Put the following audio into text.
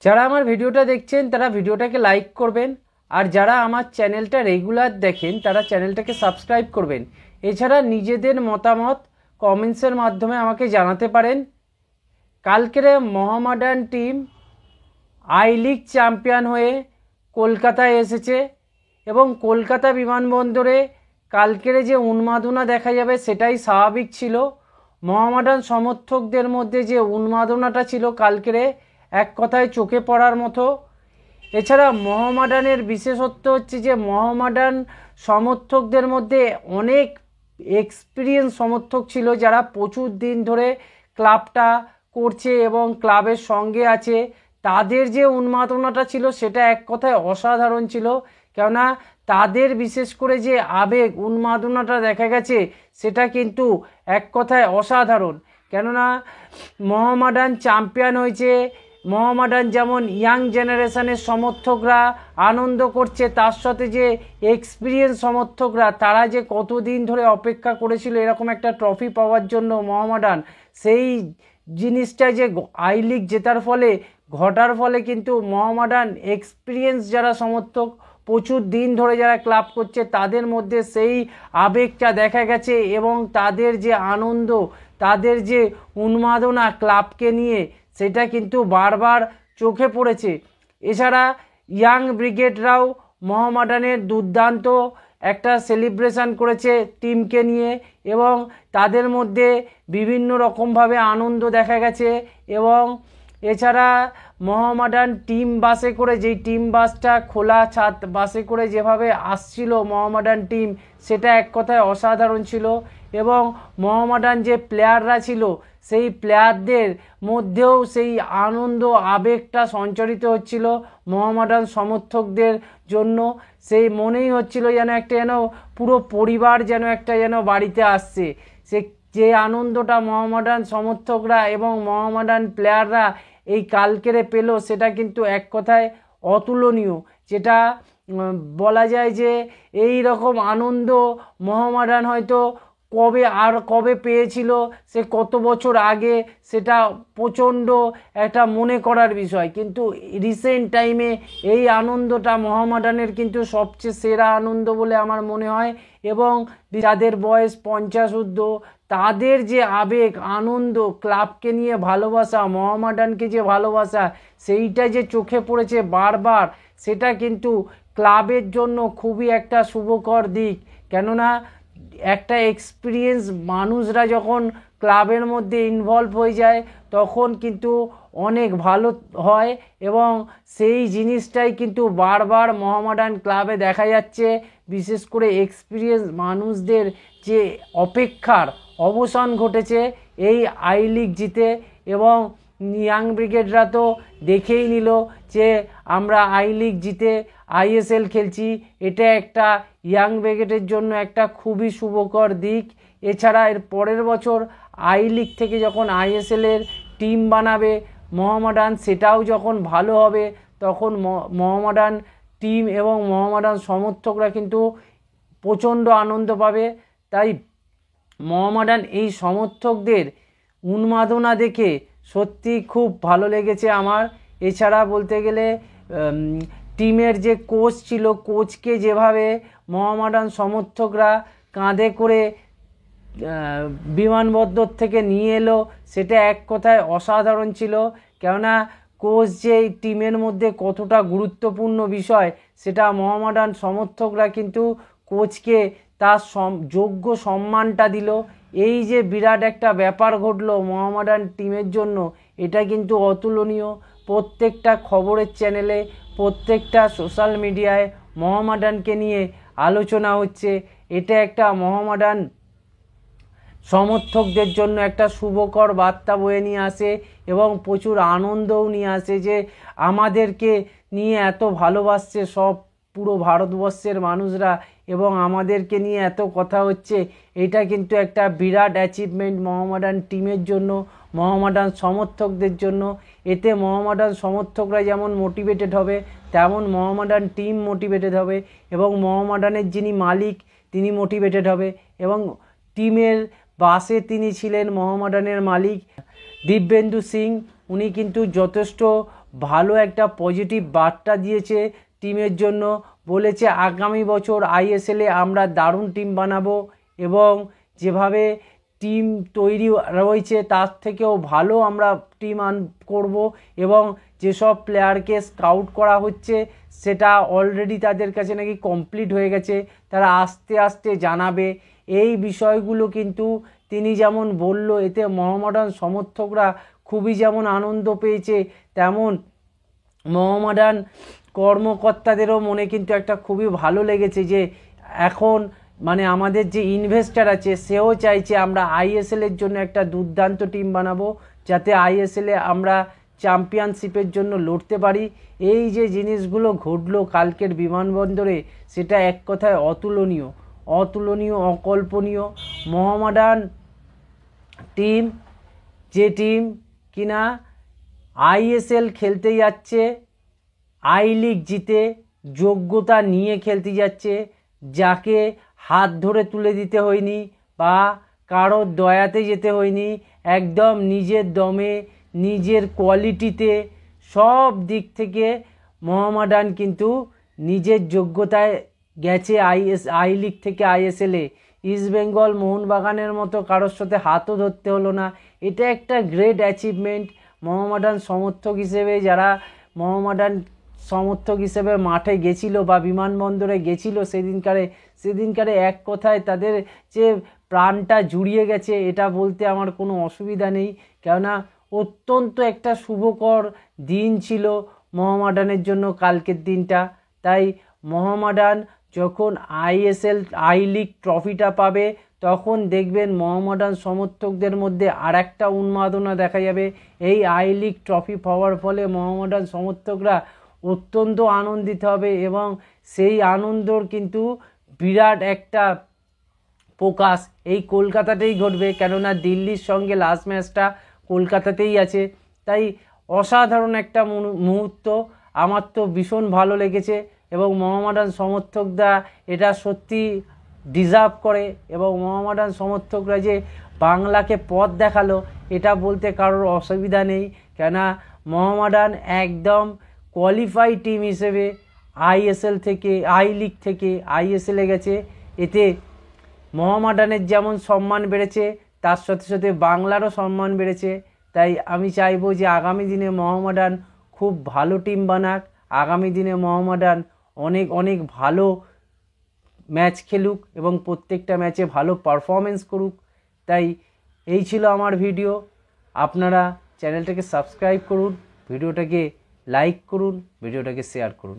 যারা আমার ভিডিওটা দেখছেন তারা ভিডিওটাকে লাইক করবেন, আর যারা আমার চ্যানেলটা রেগুলার দেখেন তারা চ্যানেলটাকে সাবস্ক্রাইব করবেন। এছাড়া নিজেদের মতামত কমেন্টসের মাধ্যমে আমাকে জানাতে পারেন। কালকের Mohammedan team I league champion হয়ে কলকাতায় এসেছে এবং কলকাতা বিমানবন্দরে কালকের যে উন্মাদনা দেখা যাবে সেটাই স্বাভাবিক ছিল। মোহামেডান সমর্থকদের মধ্যে যে উন্মাদনাটা ছিল কালকের এক কথায় চোখে পড়ার মতো। এছাড়া মোহামেডানের বিশেষত্ব হচ্ছে যে মোহামেডান সমর্থকদের মধ্যে অনেক এক্সপিরিয়েন্স সমর্থক ছিল যারা প্রচুর দিন ধরে ক্লাবটা করছে এবং ক্লাবের সঙ্গে আছে। তাদের যে উন্মাদনাটা ছিল সেটা এক কথায় অসাধারণ ছিল, কেননা তাদের বিশেষ করে যে আবেগ উন্মাদনাটা দেখা গেছে সেটা কিন্তু এক কথায় অসাধারণ। কেননা মোহামেডান চ্যাম্পিয়ন হয়েছে, মোহামেডান যেমন ইয়াং জেনারেশনের সমর্থকরা আনন্দ করছে, তার সাথে যে এক্সপিরিয়েন্স সমর্থকরা তারা যে কতদিন ধরে অপেক্ষা করেছিল এরকম একটা ট্রফি পাওয়ার জন্য মোহামেডান, সেই জিনিসটা যে আই লিগ জেতার ফলে ঘটার ফলে কিন্তু মোহামেডান এক্সপিরিয়েন্স যারা সমর্থক প্রচুর দিন ধরে যারা ক্লাব করছে তাদের মধ্যে সেই আবেগটা দেখা গেছে এবং তাদের যে আনন্দ, তাদের যে উন্মাদনা ক্লাবকে নিয়ে সেটা কিন্তু বারবার চোখে পড়েছে। এছাড়া ইয়াং ব্রিগেডরাও মোহামেডানের দুর্দান্ত একটা সেলিব্রেশন করেছে টিমকে নিয়ে এবং তাদের মধ্যে বিভিন্ন রকমভাবে আনন্দ দেখা গেছে। এবং এছাড়া মোহামেডান টিম বাসে করে, যেই টিম বাসটা খোলা ছাদ বাসে করে যেভাবে আসছিল মোহামেডান টিম, সেটা এক কথায় অসাধারণ ছিল। এবং মোহামেডান যে প্লেয়াররা ছিল সেই প্লেয়ারদের মধ্যেও সেই আনন্দ আবেগটা সঞ্চারিত হচ্ছিল মোহামেডান সমর্থকদের জন্য। সেই মনেই হচ্ছিল যেন একটা যেন পুরো পরিবার যেন একটা যেন বাড়িতে আসছে। সে যে আনন্দটা মোহামেডান সমর্থকরা এবং মোহামেডান প্লেয়াররা এই কালকেরে পেল সেটা কিন্তু এক কথায় অতুলনীয়। যেটা বলা যায় যে এই রকম আনন্দ মোহামেডান হয়তো কবে পেয়েছিল, সে কত বছর আগে, সেটা প্রচণ্ড একটা মনে করার বিষয়। কিন্তু রিসেন্ট টাইমে এই আনন্দটা মোহামেডানের কিন্তু সবচেয়ে সেরা আনন্দ বলে আমার মনে হয়। এবং যাদের বয়স 50 ঊর্ধ্ব তাদের যে আবেগ আনন্দ, ক্লাবকে নিয়ে ভালোবাসা, মোহামেডানকে যে ভালোবাসা, সেইটা যে চোখে পড়েছে বারবার, সেটা কিন্তু ক্লাবের জন্য খুবই একটা শুভকর দিক। কেননা একটা এক্সপিরিয়েন্স মানুষরা যখন ক্লাবের মধ্যে ইনভলভ হয়ে যায় তখন কিন্তু অনেক ভালো হয় এবং সেই জিনিসটাই কিন্তু বারবার মোহামেডান ক্লাবে দেখা যাচ্ছে। বিশেষ করে এক্সপিরিয়েন্স মানুষদের যে অপেক্ষার অবসান ঘটেছে এই আই লিগ জিতে। এবং ইয়াং ব্রিগেডরা তো দেখেই নিল যে আমরা আই লিগ জিতে আইএসএল খেলছি, এটা একটা ইয়াং ব্রিগেডের জন্য একটা খুবই শুভকর দিক। এছাড়া এর পরের বছর আই লিগ থেকে যখন আইএসএলের টিম বানাবে মোহামেডান, সেটাও যখন ভালো হবে তখন মোহামেডান টিম এবং মোহামেডান সমর্থকরা কিন্তু প্রচণ্ড আনন্দ পাবে। তাই মোহামেডান এই সমর্থকদের উন্মাদনা দেখে সত্যি খুব ভালো লেগেছে আমার। এছাড়া বলতে গেলে টিমের যে কোচ ছিল, কোচকে যেভাবে মোহামেডান সমর্থকরা কাঁধে করে বিমানবন্দর থেকে নিয়ে এলো সেটা এক কথায় অসাধারণ ছিল। কেননা কোচ যে টিমের মধ্যে কতটা গুরুত্বপূর্ণ বিষয় সেটা মোহামেডান সমর্থকরা কিন্তু কোচকে তার যোগ্য সম্মানটা দিল। এই যে বিরাট একটা ব্যাপার ঘটলো মোহামেডান টিমের জন্য, এটা কিন্তু অতুলনীয়। প্রত্যেকটা খবরের চ্যানেলে, প্রত্যেকটা সোশ্যাল মিডিয়ায় মোহামেডানকে নিয়ে আলোচনা হচ্ছে। এটা একটা মোহামেডান সমর্থকদের জন্য একটা শুভকর বার্তা বয়ে নিয়ে আসে এবং প্রচুর আনন্দও নিয়ে আসে যে আমাদেরকে নিয়ে এত ভালোবাসছে সব পুরো ভারতবর্ষের মানুষরা এবং আমাদেরকে নিয়ে এত কথা হচ্ছে। এটা কিন্তু একটা বিরাট অ্যাচিভমেন্ট মোহামেডান টিমের জন্য, মোহামেডান সমর্থকদের জন্য। এতে মোহামেডান সমর্থকরা যেমন মোটিভেটেড হবে তেমন মোহামেডান টিম মোটিভেটেড হবে এবং মোহামেডানের যিনি মালিক তিনি মোটিভেটেড হবে। এবং টিমের বাসে তিনি ছিলেন মোহামেডানের মালিক দিব্যেন্দু সিং, উনি কিন্তু যথেষ্ট ভালো একটা পজিটিভ বার্তা দিয়েছে টিমের জন্য। বলেছে আগামী বছর আইএসএলে আমরা দারুণ টিম বানাবো এবং যেভাবে টিম তৈরি রয়েছে তার থেকেও ভালো আমরা টিম করব এবং যেসব প্লেয়ারকে স্কাউট করা হচ্ছে সেটা অলরেডি তাদের কাছে নাকি কমপ্লিট হয়ে গেছে, তারা আস্তে আস্তে জানাবে। এই বিষয়গুলো কিন্তু তিনি যেমন বলল, এতে মোহামেডান সমর্থকরা খুবই যেমন আনন্দ পেয়েছে, তেমন মোহামেডান কর্মকর্তাদেরও মনে কিন্তু একটা খুবই ভালো লেগেছে যে এখন মানে আমাদের যে ইনভেস্টার আছে সেও চাইছে আমরা আইএসএলের জন্য একটা দুর্দান্ত টিম বানাবো, যাতে আইএসএলে আমরা চ্যাম্পিয়নশিপের জন্য লড়তে পারি। এই যে জিনিসগুলো ঘটলো কালকের বিমানবন্দরে, সেটা এক কথায় অতুলনীয়, অতুলনীয়, অকল্পনীয়। মোহামেডান টিম, যে টিম কিনা আইএসএল খেলতে যাচ্ছে, আই লিগ জিতে যোগ্যতা নিয়ে খেলতে যাচ্ছে, যাকে হাত ধরে তুলে দিতে হয়নি বা কারোর দয়াতে যেতে হয়নি, একদম নিজের দমে নিজের কোয়ালিটিতে সব দিক থেকে মোহামেডান কিন্তু নিজের যোগ্যতায় গেছে আই লিগ থেকে আইএসএলে। ইস্টবেঙ্গল মোহনবাগানের মতো কারোর সাথে হাতও ধরতে হলো না। এটা একটা গ্রেট অ্যাচিভমেন্ট। মোহামেডান সমর্থক হিসেবে যারা মোহামেডান সমর্থক হিসেবে মাঠে গেছিল বা বিমানবন্দরে গেছিল সেদিনকারে এক কথায় তাদের যে প্রাণটা জুড়িয়ে গেছে এটা বলতে আমার কোনো অসুবিধা নেই, কেননা অত্যন্ত একটা শুভকর দিন ছিল মোহামেডানের জন্য কালকের দিনটা। তাই মোহামেডান যখন আই লিগ ট্রফিটা পাবে তখন দেখবেন মোহামেডান সমর্থকদের মধ্যে আর একটা উন্মাদনা দেখা যাবে। এই আই লিগ ট্রফি পাওয়ার ফলে মোহামেডান সমর্থকরা অত্যন্ত আনন্দিত হবে এবং সেই আনন্দর কিন্তু বিরাট একটা প্রকাশ এই কলকাতাতেই ঘটবে, কেননা দিল্লির সঙ্গে লাস্ট ম্যাচটা কলকাতাতেই আছে। তাই অসাধারণ একটা মুহূর্ত, আমার তো ভীষণ ভালো লেগেছে এবং মোহামেডান সমর্থকরা এটা সত্যি ডিজার্ভ করে এবং মোহামেডান সমর্থকরা যে বাংলাকে পথ দেখালো এটা বলতে কারোর অসুবিধা নেই, কেননা মোহামেডান একদম কোয়ালিফাইড টিম হিসেবে আইএসএল থেকে আই লিগ থেকে আইএসএলে গেছে। এতে মোহামেডানের যেমন সম্মান বেড়েছে তার সাথে সাথে বাংলারও সম্মান বেড়েছে। তাই আমি চাইবো যে আগামী দিনে মোহামেডান খুব ভালো টিম বানাক, আগামী দিনে মোহামেডান অনেক অনেক ভালো ম্যাচ খেলুক এবং প্রত্যেকটা ম্যাচে ভালো পারফরমেন্স করুক। তাই এই ছিল আমার ভিডিও। আপনারা চ্যানেলটাকে সাবস্ক্রাইব করুন, ভিডিওটাকে লাইক করুন, ভিডিওটাকে শেয়ার করুন।